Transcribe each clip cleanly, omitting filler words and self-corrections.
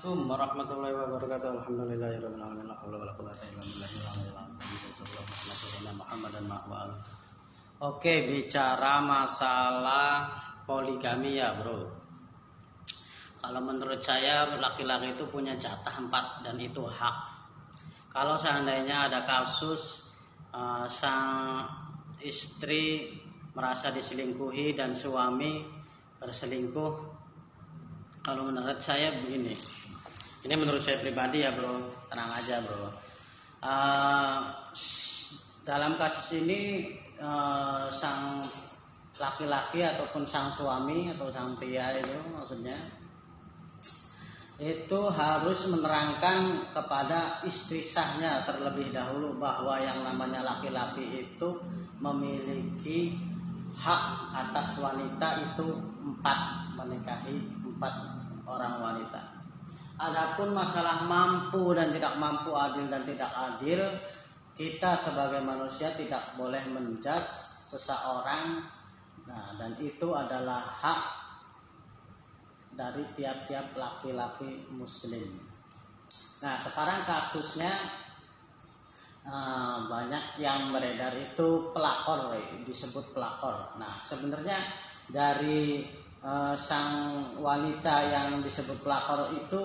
Assalamualaikum warahmatullahi wabarakatuh. Alhamdulillahirabbil alamin. La haula wala quwwata illa billah. Oke, bicara masalah poligami ya, Bro. Kalau menurut saya laki-laki itu punya jatah 4 dan itu hak. Kalau seandainya ada kasus sang istri merasa diselingkuhi dan suami berselingkuh, kalau menurut saya begini, ini menurut saya pribadi ya bro, tenang aja bro. Dalam kasus ini sang laki-laki ataupun sang suami atau sang pria itu maksudnya itu harus menerangkan kepada istri sahnya terlebih dahulu bahwa yang namanya laki-laki itu memiliki hak atas wanita itu 4, menikahi 4 orang wanita. Adapun masalah mampu dan tidak mampu, adil dan tidak adil, kita sebagai manusia tidak boleh menjudge seseorang. Nah, dan itu adalah hak dari tiap-tiap laki-laki muslim. Nah, sekarang kasusnya banyak yang beredar itu pelakor, disebut pelakor. Nah, sebenarnya dari sang wanita yang disebut pelakor itu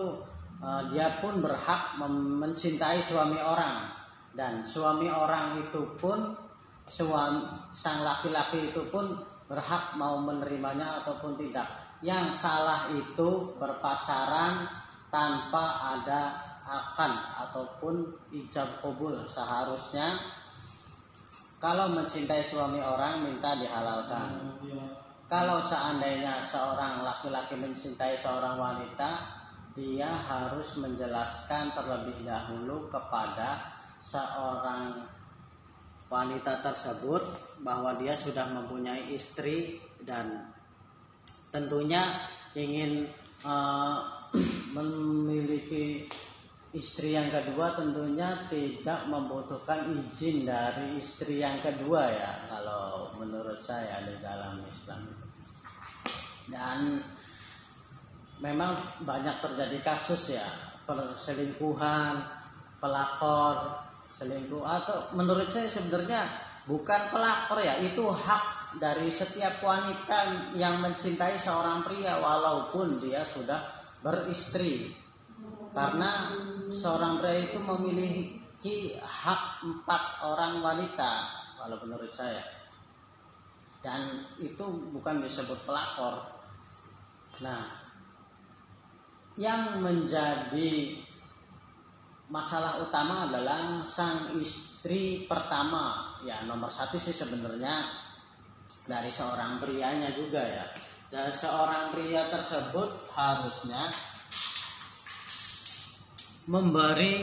dia pun berhak mencintai suami orang, dan suami orang itu pun sang laki-laki itu pun berhak mau menerimanya ataupun tidak. Yang salah itu berpacaran tanpa ada akad ataupun ijab kabul. Seharusnya kalau mencintai suami orang minta dihalalkan. Kalau seandainya seorang laki-laki mencintai seorang wanita, dia harus menjelaskan terlebih dahulu kepada seorang wanita tersebut bahwa dia sudah mempunyai istri dan tentunya ingin memiliki istri yang kedua, tentunya tidak membutuhkan izin dari istri yang kedua ya, kalau menurut saya di dalam Islam itu. Dan memang banyak terjadi kasus ya, perselingkuhan, pelakor, selingkuh, atau menurut saya sebenarnya bukan pelakor ya, itu hak dari setiap wanita yang mencintai seorang pria walaupun dia sudah beristri. Karena seorang pria itu memiliki hak 4 orang wanita kalau menurut saya. Dan itu bukan disebut pelakor. Nah, yang menjadi masalah utama adalah sang istri pertama. Ya, nomor 1 sih sebenarnya dari seorang prianya juga ya. Dan seorang pria tersebut harusnya memberi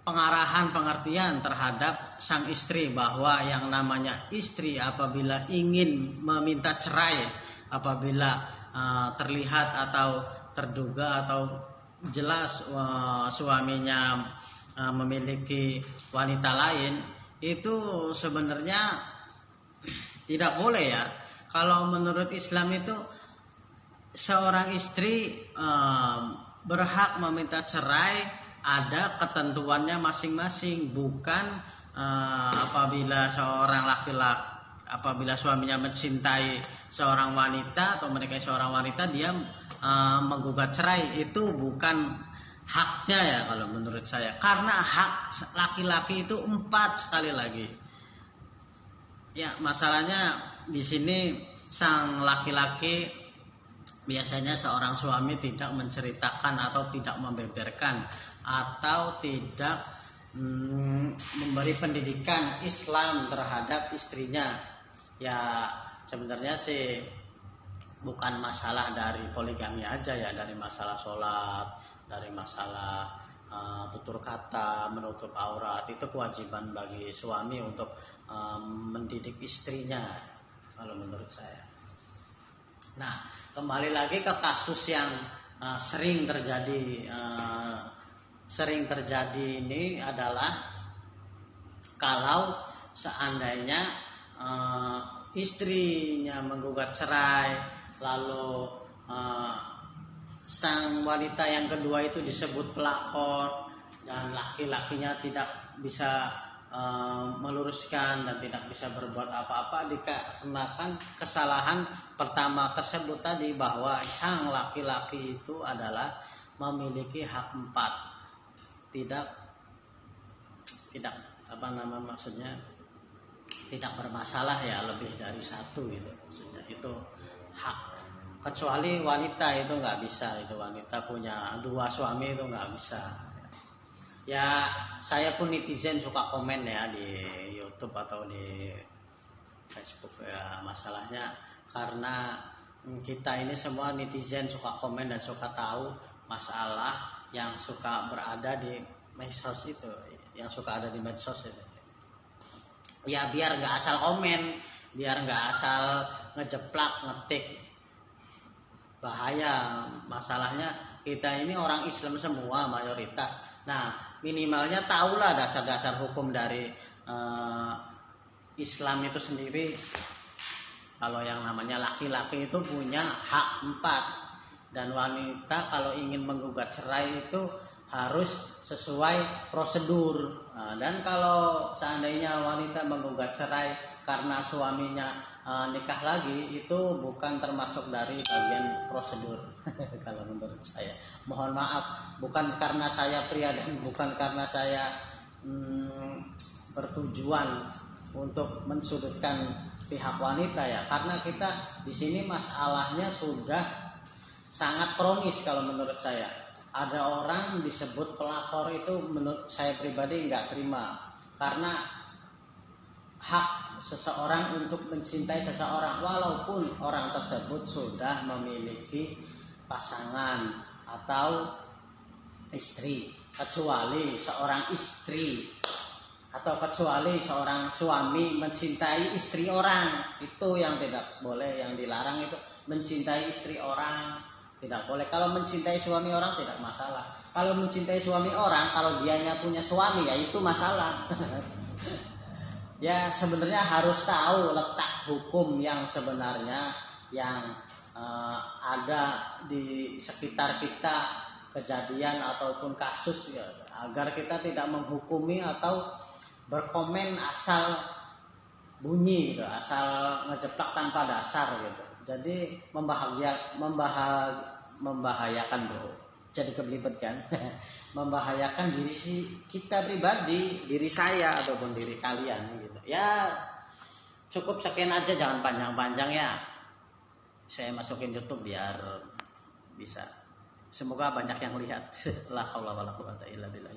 pengarahan, pengertian terhadap sang istri bahwa yang namanya istri apabila ingin meminta cerai, apabila terlihat atau terduga atau jelas suaminya memiliki wanita lain, itu sebenarnya tidak boleh ya. Kalau menurut Islam itu seorang istri berhak meminta cerai, ada ketentuannya masing-masing, bukan apabila seorang laki-laki, apabila suaminya mencintai seorang wanita atau menikahi seorang wanita, dia menggugat cerai, itu bukan haknya ya kalau menurut saya. Karena hak laki-laki itu 4 sekali lagi. Ya, masalahnya di sini sang laki-laki biasanya seorang suami tidak menceritakan atau tidak membeberkan atau tidak memberi pendidikan Islam terhadap istrinya. Ya, sebenarnya sih bukan masalah dari poligami aja ya, dari masalah sholat, dari masalah tutur kata, menutup aurat, itu kewajiban bagi suami untuk mendidik istrinya kalau menurut saya. Nah, kembali lagi ke kasus yang sering terjadi ini adalah kalau seandainya istrinya menggugat cerai, lalu sang wanita yang kedua itu disebut pelakor dan laki-lakinya tidak bisa meluruskan dan tidak bisa berbuat apa-apa dikarenakan kesalahan pertama tersebut tadi, bahwa sang laki-laki itu adalah memiliki hak 4, tidak maksudnya tidak bermasalah ya lebih dari 1 gitu maksudnya, itu hak. Kecuali wanita itu nggak bisa, itu wanita punya 2 suami itu nggak bisa. Ya saya pun netizen suka komen ya di YouTube atau di Facebook ya, masalahnya karena kita ini semua netizen suka komen dan suka tahu masalah yang suka berada di medsos itu, yang suka ada di medsos itu. Ya biar nggak asal komen, biar nggak asal ngejeplak ngetik, bahaya. Masalahnya kita ini orang Islam semua mayoritas. Nah minimalnya tahulah dasar-dasar hukum dari Islam itu sendiri. Kalau yang namanya laki-laki itu punya hak 4, dan wanita kalau ingin menggugat cerai itu harus sesuai prosedur. Dan kalau seandainya wanita menggugat cerai karena suaminya nikah lagi, itu bukan termasuk dari bagian prosedur kalau menurut saya. Mohon maaf, bukan karena saya pria dan bukan karena saya bertujuan untuk mensudutkan pihak wanita ya, karena kita di sini masalahnya sudah sangat kronis kalau menurut saya. Ada orang disebut pelakor, itu menurut saya pribadi nggak terima, karena hak seseorang untuk mencintai seseorang walaupun orang tersebut sudah memiliki pasangan atau istri, kecuali seorang istri atau kecuali seorang suami mencintai istri orang, itu yang tidak boleh, yang dilarang itu mencintai istri orang, tidak boleh. Kalau mencintai suami orang tidak masalah. Kalau mencintai suami orang, kalau dianya punya suami ya itu masalah. Ya sebenarnya harus tahu letak hukum yang sebenarnya yang ada di sekitar kita, kejadian ataupun kasus ya, agar kita tidak menghukumi atau berkomen asal bunyi gitu, asal ngejeplak tanpa dasar gitu. Jadi membahayakan bro. Jadi kebelibet kan. Membahayakan diri kita pribadi, diri saya ataupun diri kalian gitu. Ya cukup sekian aja, jangan panjang-panjang ya. Saya masukin YouTube biar bisa. Semoga banyak yang lihat. La haula wala quwata illa billah.